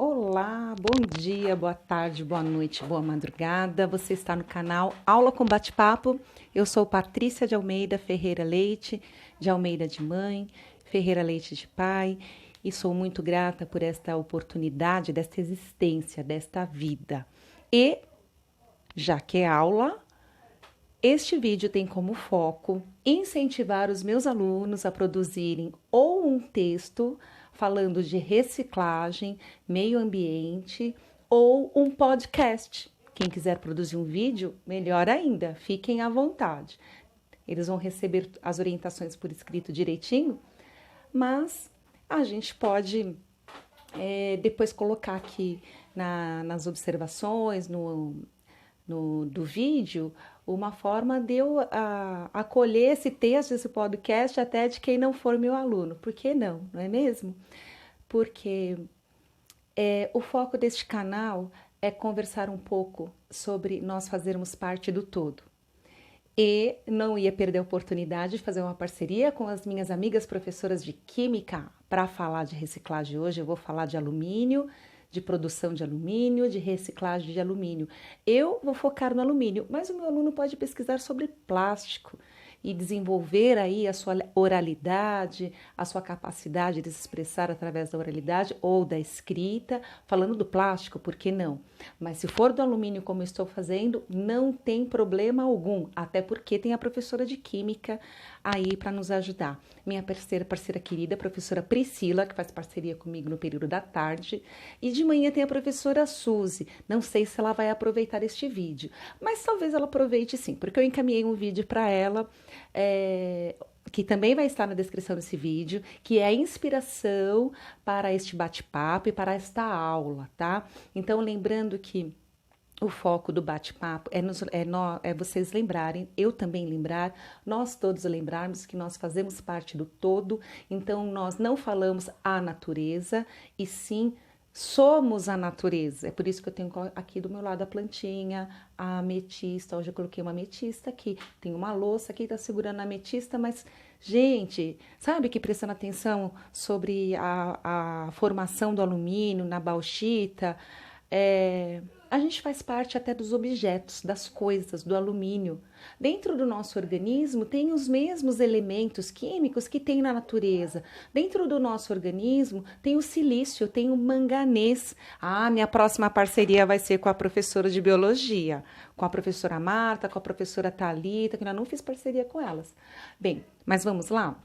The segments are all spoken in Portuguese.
Olá, bom dia, boa tarde, boa noite, boa madrugada. Você está no canal Aula com Bate-Papo. Eu sou Patrícia de Almeida Ferreira Leite, de Almeida de mãe, Ferreira Leite de pai, e sou muito grata por esta oportunidade, desta existência, desta vida. E, já que é aula, este vídeo tem como foco incentivar os meus alunos a produzirem ou um texto falando de reciclagem, meio ambiente ou um podcast. Quem quiser produzir um vídeo, melhor ainda, fiquem à vontade. Eles vão receber as orientações por escrito direitinho, mas a gente pode depois colocar aqui nas observações, do vídeo, uma forma de eu acolher esse texto, esse podcast, até de quem não for meu aluno. Por que não? Não é mesmo? Porque o foco deste canal é conversar um pouco sobre nós fazermos parte do todo. E não ia perder a oportunidade de fazer uma parceria com as minhas amigas professoras de Química para falar de reciclagem hoje. Eu vou falar de alumínio, de produção de alumínio, de reciclagem de alumínio. Eu vou focar no alumínio, mas o meu aluno pode pesquisar sobre plástico e desenvolver aí a sua oralidade, a sua capacidade de se expressar através da oralidade ou da escrita, falando do plástico, por que não? Mas se for do alumínio como eu estou fazendo, não tem problema algum, até porque tem a professora de Química aí para nos ajudar. Minha parceira querida, a professora Priscila, que faz parceria comigo no período da tarde, e de manhã tem a professora Suzy. Não sei se ela vai aproveitar este vídeo, mas talvez ela aproveite sim, porque eu encaminhei um vídeo para ela, que também vai estar na descrição desse vídeo, que é a inspiração para este bate-papo e para esta aula, tá? Então, lembrando que o foco do bate-papo é vocês lembrarem, eu também lembrar, nós todos lembrarmos que nós fazemos parte do todo, então nós não falamos a natureza, e sim somos a natureza. É por isso que eu tenho aqui do meu lado a plantinha, a ametista. Hoje eu coloquei uma ametista aqui, tem uma louça aqui, tá segurando a ametista, mas, gente, sabe que prestando atenção sobre a formação do alumínio na bauxita, a gente faz parte até dos objetos, das coisas, do alumínio. Dentro do nosso organismo tem os mesmos elementos químicos que tem na natureza. Dentro do nosso organismo tem o silício, tem o manganês. Minha próxima parceria vai ser com a professora de biologia, com a professora Marta, com a professora Thalita, que eu ainda não fiz parceria com elas. Bem, mas vamos lá?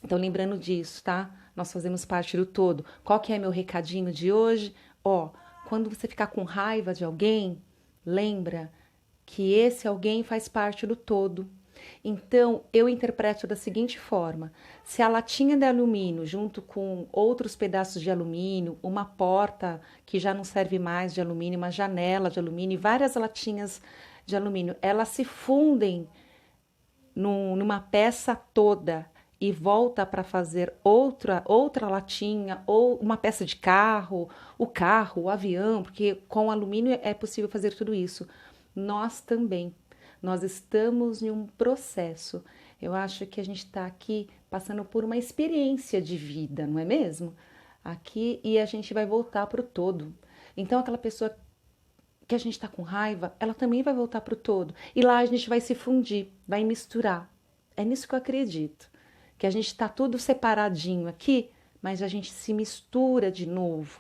Então, lembrando disso, tá? Nós fazemos parte do todo. Qual que é meu recadinho de hoje? Quando você ficar com raiva de alguém, lembra que esse alguém faz parte do todo. Então, eu interpreto da seguinte forma: se a latinha de alumínio, junto com outros pedaços de alumínio, uma porta que já não serve mais de alumínio, uma janela de alumínio, várias latinhas de alumínio, elas se fundem numa peça toda e volta para fazer outra latinha, ou uma peça de carro, o avião, porque com alumínio é possível fazer tudo isso. Nós também, nós estamos em um processo. Eu acho que a gente está aqui passando por uma experiência de vida, não é mesmo? Aqui, e a gente vai voltar para o todo. Então, aquela pessoa que a gente está com raiva, ela também vai voltar para o todo. E lá a gente vai se fundir, vai misturar. É nisso que eu acredito. Que a gente está tudo separadinho aqui, mas a gente se mistura de novo.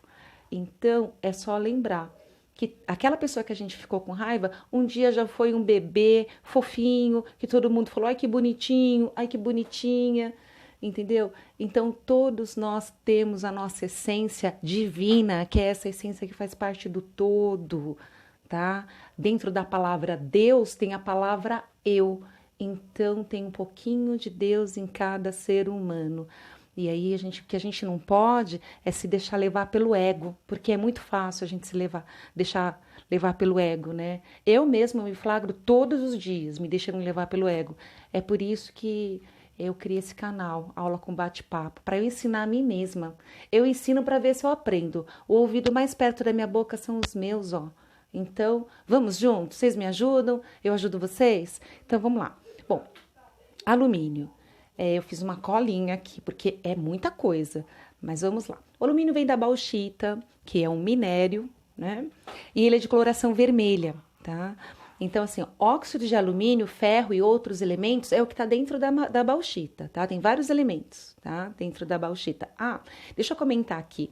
Então, é só lembrar que aquela pessoa que a gente ficou com raiva, um dia já foi um bebê fofinho, que todo mundo falou, ai que bonitinho, ai que bonitinha, entendeu? Então, todos nós temos a nossa essência divina, que é essa essência que faz parte do todo, tá? Dentro da palavra Deus tem a palavra eu. Então, tem um pouquinho de Deus em cada ser humano. E aí, o que a gente não pode é se deixar levar pelo ego, porque é muito fácil a gente deixar levar pelo ego, né? Eu mesma me flagro todos os dias, me deixando levar pelo ego. É por isso que eu criei esse canal, Aula com Bate-Papo, para eu ensinar a mim mesma. Eu ensino para ver se eu aprendo. O ouvido mais perto da minha boca são os meus, ó. Então, vamos juntos? Vocês me ajudam? Eu ajudo vocês? Então, vamos lá. Bom, alumínio. Eu fiz uma colinha aqui, porque é muita coisa. Mas vamos lá. O alumínio vem da bauxita, que é um minério, né? E ele é de coloração vermelha, tá? Então, assim, óxido de alumínio, ferro e outros elementos é o que está dentro da bauxita, tá? Tem vários elementos, tá? Dentro da bauxita. Ah, deixa eu comentar aqui.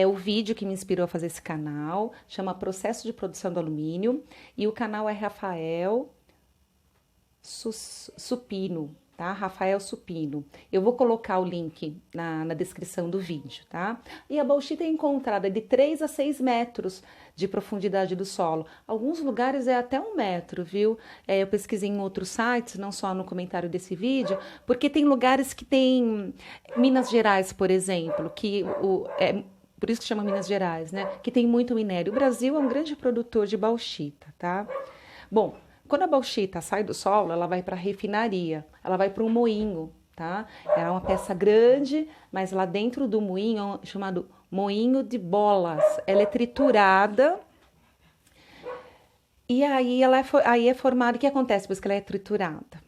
O vídeo que me inspirou a fazer esse canal chama Processo de Produção do Alumínio e o canal é Rafael Supino, tá? Rafael Supino. Eu vou colocar o link na descrição do vídeo, tá? E a bauxita é encontrada de 3 a 6 metros de profundidade do solo. Alguns lugares é até 1 metro, viu? Eu pesquisei em outros sites, não só no comentário desse vídeo, porque tem lugares que tem Minas Gerais, por exemplo, por isso que chama Minas Gerais, né? Que tem muito minério. O Brasil é um grande produtor de bauxita, tá? Bom, quando a bauxita sai do solo, ela vai para a refinaria, ela vai para um moinho, tá? É uma peça grande, mas lá dentro do moinho, chamado moinho de bolas, ela é triturada e aí aí é formada. O que acontece depois que ela é triturada?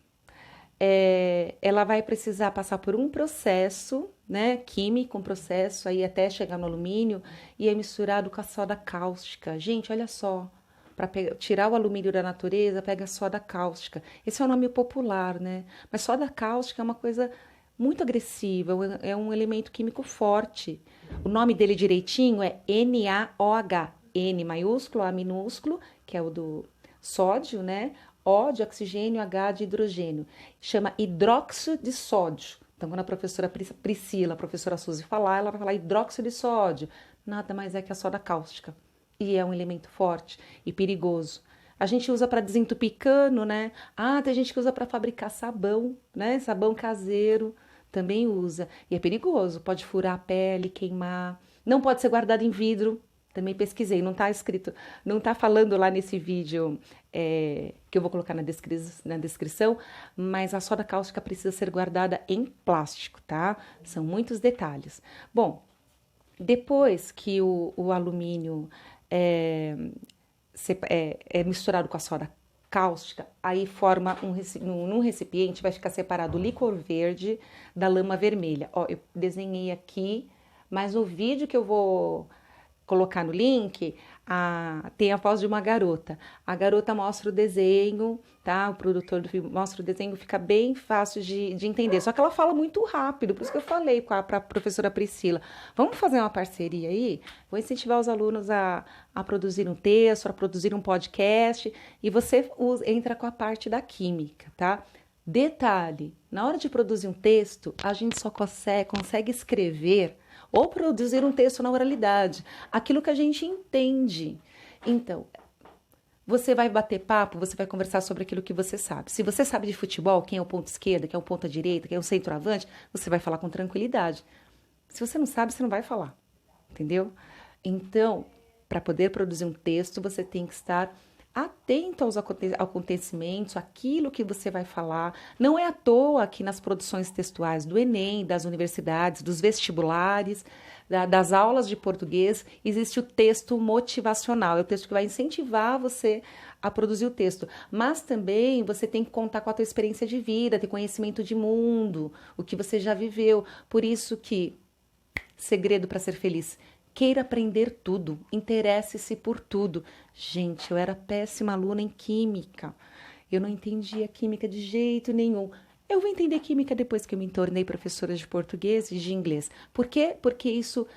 Ela vai precisar passar por um processo, né, químico, um processo aí até chegar no alumínio e é misturado com a soda cáustica. Gente, olha só. Para tirar o alumínio da natureza, pega soda cáustica. Esse é o nome popular, né? Mas soda cáustica é uma coisa muito agressiva, é um elemento químico forte. O nome dele direitinho é NaOH. N maiúsculo, A minúsculo, que é o do sódio, né? O de oxigênio, H de hidrogênio. Chama hidróxido de sódio. Então, quando a professora Priscila, a professora Suzy falar, ela vai falar hidróxido de sódio. Nada mais é que a soda cáustica. E é um elemento forte e perigoso. A gente usa para desentupir cano, né? Ah, tem gente que usa para fabricar sabão, né? Sabão caseiro também usa. E é perigoso, pode furar a pele, queimar. Não pode ser guardado em vidro. Também pesquisei, não está escrito, não está falando lá nesse vídeo que eu vou colocar na descrição, mas a soda cáustica precisa ser guardada em plástico, tá? São muitos detalhes. Bom, depois que o alumínio é misturado com a soda cáustica, aí forma num recipiente, vai ficar separado o licor verde da lama vermelha. Ó, eu desenhei aqui, mas no vídeo que eu vou colocar no link, tem a voz de uma garota. A garota mostra o desenho, tá? O produtor do filme mostra o desenho, fica bem fácil de entender. Só que ela fala muito rápido, por isso que eu falei para a professora Priscila, vamos fazer uma parceria aí? Vou incentivar os alunos a produzir um texto, a produzir um podcast, e você entra com a parte da química, tá? Detalhe, na hora de produzir um texto, a gente só consegue escrever ou produzir um texto na oralidade, aquilo que a gente entende. Então, você vai bater papo, você vai conversar sobre aquilo que você sabe. Se você sabe de futebol, quem é o ponto esquerda, quem é o ponta direita, quem é o centroavante, você vai falar com tranquilidade. Se você não sabe, você não vai falar, entendeu? Então, para poder produzir um texto, você tem que estar atento aos acontecimentos, aquilo que você vai falar. Não é à toa que nas produções textuais do Enem, das universidades, dos vestibulares, das aulas de português, existe o texto motivacional. É o texto que vai incentivar você a produzir o texto. Mas também você tem que contar com a tua experiência de vida, ter conhecimento de mundo, o que você já viveu. Por isso que, segredo para ser feliz, queira aprender tudo, interesse-se por tudo. Gente, eu era péssima aluna em química. Eu não entendia química de jeito nenhum. Eu vou entender química depois que eu me tornei professora de português e de inglês. Por quê? Porque isso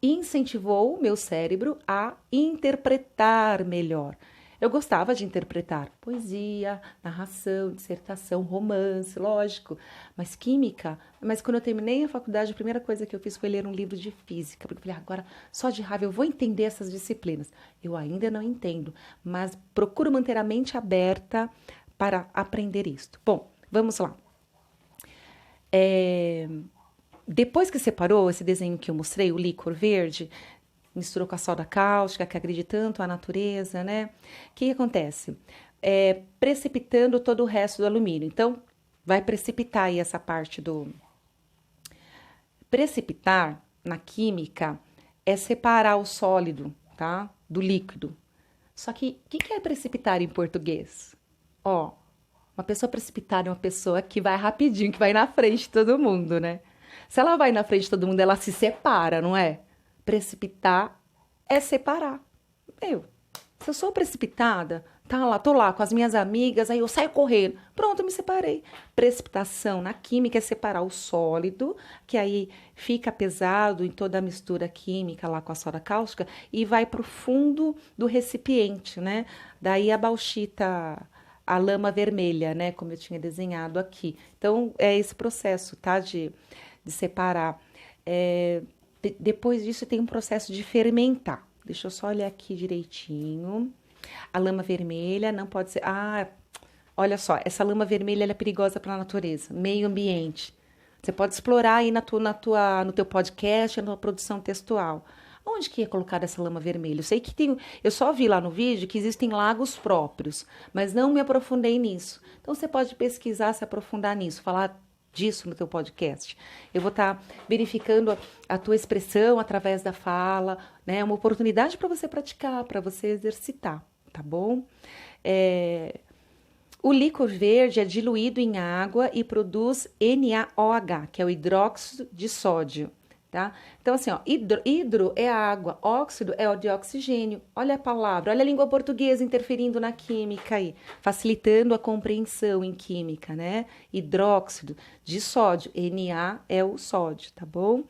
incentivou o meu cérebro a interpretar melhor. Eu gostava de interpretar poesia, narração, dissertação, romance, lógico, mas química. Mas quando eu terminei a faculdade, a primeira coisa que eu fiz foi ler um livro de física, porque eu falei, agora só de raiva eu vou entender essas disciplinas. Eu ainda não entendo, mas procuro manter a mente aberta para aprender isto. Bom, vamos lá. Depois que separou esse desenho que eu mostrei, o licor verde, misturou com a soda cáustica, que agride tanto a natureza, né? O que acontece? Precipitando todo o resto do alumínio. Então, vai precipitar aí essa parte do... Precipitar, na química, é separar o sólido, tá? Do líquido. Só que, o que é precipitar em português? Uma pessoa precipitada é uma pessoa que vai rapidinho, que vai na frente de todo mundo, né? Se ela vai na frente de todo mundo, ela se separa, não é? Precipitar é separar. Se eu sou precipitada, tô lá com as minhas amigas, aí eu saio correndo. Pronto, eu me separei. Precipitação na química é separar o sólido, que aí fica pesado em toda a mistura química lá com a soda cáustica e vai para o fundo do recipiente, né? Daí a bauxita, a lama vermelha, né? Como eu tinha desenhado aqui. Então, é esse processo, tá? De separar. Depois disso, tem um processo de fermentar. Deixa eu só olhar aqui direitinho. A lama vermelha não pode ser... olha só, essa lama vermelha ela é perigosa para a natureza, meio ambiente. Você pode explorar aí no teu podcast, na tua produção textual. Onde que é colocada essa lama vermelha? Eu sei que eu só vi lá no vídeo que existem lagos próprios, mas não me aprofundei nisso. Então você pode pesquisar, se aprofundar nisso, falar disso no teu podcast. Eu vou estar verificando a tua expressão através da fala, né? Uma oportunidade para você praticar, para você exercitar, tá bom? O líquor verde é diluído em água e produz NaOH, que é o hidróxido de sódio, tá? Então, assim, ó, hidro é água, óxido é o de oxigênio. Olha a palavra, olha a língua portuguesa interferindo na química aí, facilitando a compreensão em química, né? Hidróxido de sódio, Na é o sódio, tá bom?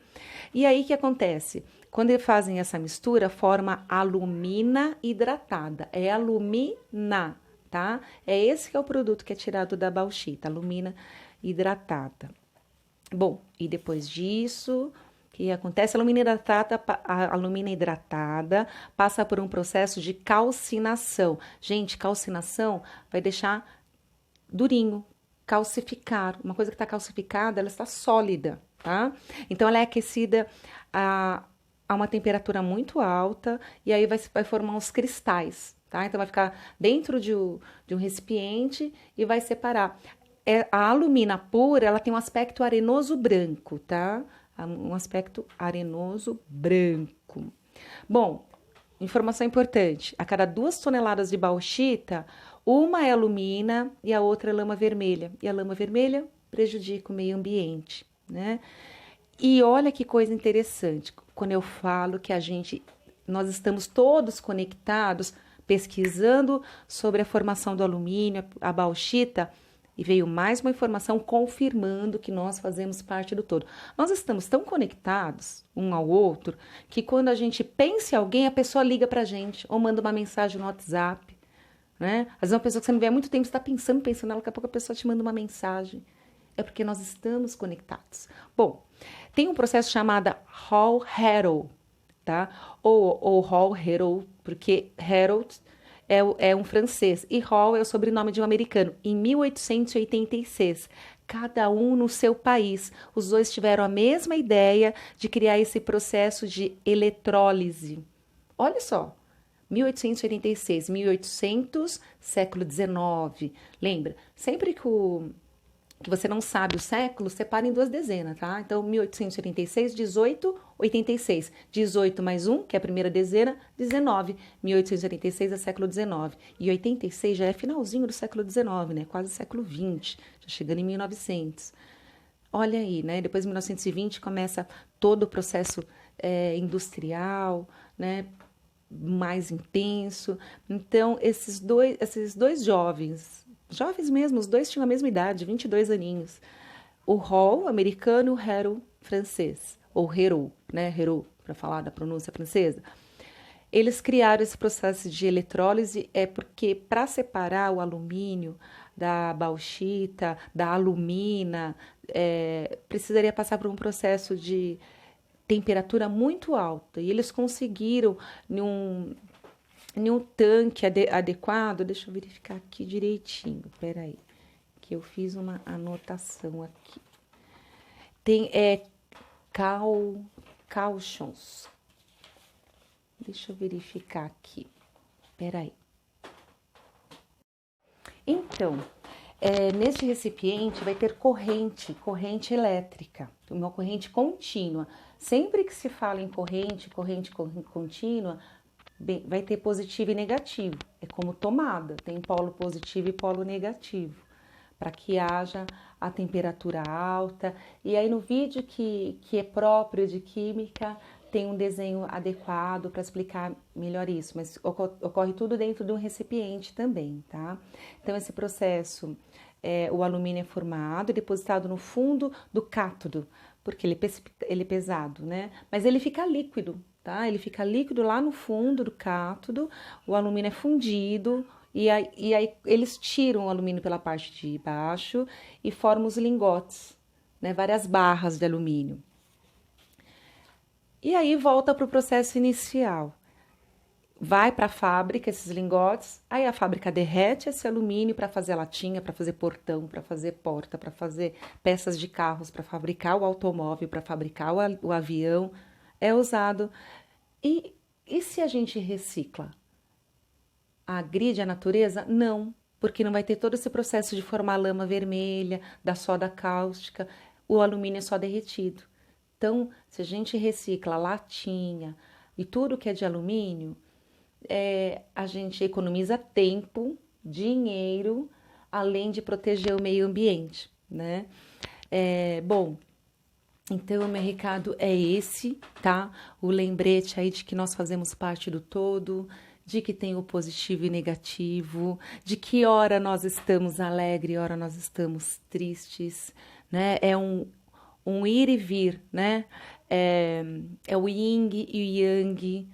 E aí, o que acontece? Quando eles fazem essa mistura, forma alumina hidratada, é alumina, tá? É esse que é o produto que é tirado da bauxita, alumina hidratada. Bom, e depois disso... O que acontece? A alumina hidratada passa por um processo de calcinação. Gente, calcinação vai deixar durinho, calcificar. Uma coisa que está calcificada, ela está sólida, tá? Então, ela é aquecida a uma temperatura muito alta e aí vai formar os cristais, tá? Então, vai ficar dentro de um recipiente e vai separar. A alumina pura, ela tem um aspecto arenoso branco, tá? Um aspecto arenoso branco. Bom, informação importante: a cada 2 toneladas de bauxita, uma é alumina e a outra é lama vermelha. E a lama vermelha prejudica o meio ambiente, né? E olha que coisa interessante, quando eu falo que nós estamos todos conectados, pesquisando sobre a formação do alumínio, a bauxita, e veio mais uma informação confirmando que nós fazemos parte do todo. Nós estamos tão conectados um ao outro que quando a gente pensa em alguém, a pessoa liga pra gente ou manda uma mensagem no WhatsApp, né? Às vezes uma pessoa que você não vê há muito tempo, você está pensando, daqui a pouco a pessoa te manda uma mensagem. É porque nós estamos conectados. Bom, tem um processo chamado Hall-Héroult, tá? Ou Hall-Héroult, porque Héroult é um francês e Hall é o sobrenome de um americano, em 1886. Cada um no seu país. Os dois tiveram a mesma ideia de criar esse processo de eletrólise. Olha só, 1886, 1800, século XIX. Lembra? Sempre que você não sabe o século, separa em 2 dezenas, tá? Então, 1886, 1886. 18 mais 1, que é a primeira dezena, 19. 1886 é século XIX. E 86 já é finalzinho do século XIX, né? Quase século XX, já chegando em 1900. Olha aí, né? Depois de 1920 começa todo o processo industrial, né? Mais intenso. Então, esses dois jovens mesmo, os dois tinham a mesma idade, 22 aninhos. O Hall, americano, o Héroult, francês. Ou Héroult, né? Héroult, para falar da pronúncia francesa. Eles criaram esse processo de eletrólise porque para separar o alumínio da bauxita, da alumina, precisaria passar por um processo de temperatura muito alta. E eles conseguiram, em um tanque adequado, deixa eu verificar aqui direitinho, peraí, que eu fiz uma anotação aqui. Tem cauchons. Deixa eu verificar aqui, peraí. Então, neste recipiente vai ter corrente elétrica, uma corrente contínua. Sempre que se fala em corrente contínua, vai ter positivo e negativo. É como tomada, tem polo positivo e polo negativo, para que haja a temperatura alta. E aí no vídeo que é próprio de química, tem um desenho adequado para explicar melhor isso, mas ocorre tudo dentro de um recipiente também, tá? Então esse processo, o alumínio é formado e depositado no fundo do cátodo, porque ele é pesado, né? Mas ele fica líquido, tá? Ele fica líquido lá no fundo do cátodo, o alumínio é fundido, e aí eles tiram o alumínio pela parte de baixo e formam os lingotes, né? Várias barras de alumínio. E aí volta para o processo inicial. Vai para a fábrica esses lingotes, aí a fábrica derrete esse alumínio para fazer a latinha, para fazer portão, para fazer porta, para fazer peças de carros, para fabricar o automóvel, para fabricar o avião. É usado. E se a gente recicla? Agride a natureza? Não, porque não vai ter todo esse processo de formar lama vermelha, da soda cáustica, o alumínio é só derretido. Então, se a gente recicla latinha e tudo que é de alumínio, a gente economiza tempo, dinheiro, além de proteger o meio ambiente, né? Bom, então o meu recado é esse, tá? O lembrete aí de que nós fazemos parte do todo, de que tem o positivo e negativo, de que hora nós estamos alegres, hora nós estamos tristes, né? É um ir e vir, né? É o yin e o yang,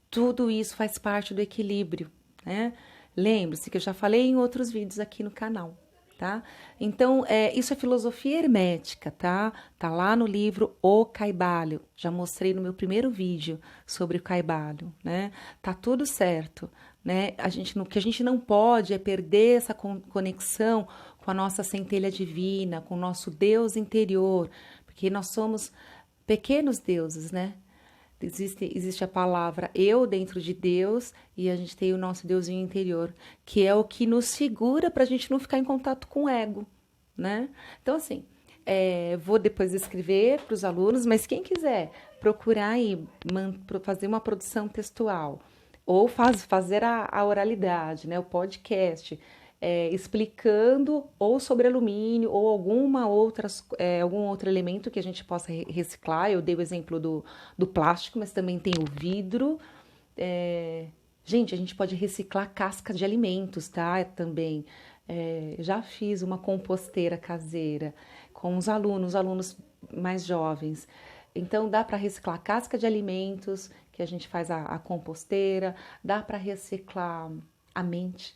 tudo isso faz parte do equilíbrio, né? Lembre-se que eu já falei em outros vídeos aqui no canal, tá? Então, isso é filosofia hermética, tá? Tá lá no livro O Caibalho. Já mostrei no meu primeiro vídeo sobre o Caibalho, né? Tá tudo certo, né? O que a gente não pode é perder essa conexão com a nossa centelha divina, com o nosso Deus interior, porque nós somos pequenos deuses, né? Existe a palavra eu dentro de Deus e a gente tem o nosso Deusinho interior, que é o que nos segura para a gente não ficar em contato com o ego, né? Então, assim, vou depois escrever para os alunos, mas quem quiser procurar aí, fazer uma produção textual ou fazer a oralidade, né? O podcast, explicando ou sobre alumínio ou algum outro elemento que a gente possa reciclar. Eu dei o exemplo do plástico, mas também tem o vidro. Gente, a gente pode reciclar casca de alimentos, tá? Também. Já fiz uma composteira caseira com os alunos mais jovens. Então, dá para reciclar casca de alimentos, que a gente faz a composteira, dá para reciclar a mente,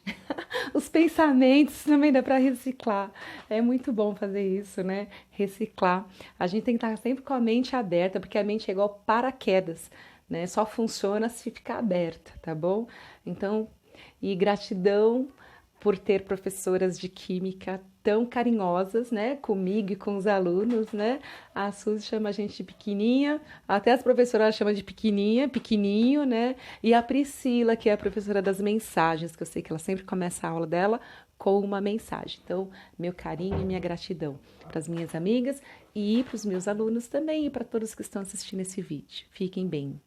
os pensamentos também dá para reciclar. É muito bom fazer isso, né? Reciclar. A gente tem que estar sempre com a mente aberta, porque a mente é igual paraquedas, né? Só funciona se ficar aberta, tá bom? Então, e gratidão por ter professoras de química tão carinhosas, né, comigo e com os alunos, né? A Suzy chama a gente de pequenininha, até as professoras chamam de pequenininha, pequenininho, né? E a Priscila, que é a professora das mensagens, que eu sei que ela sempre começa a aula dela com uma mensagem. Então, meu carinho e minha gratidão para as minhas amigas e para os meus alunos também e para todos que estão assistindo esse vídeo. Fiquem bem.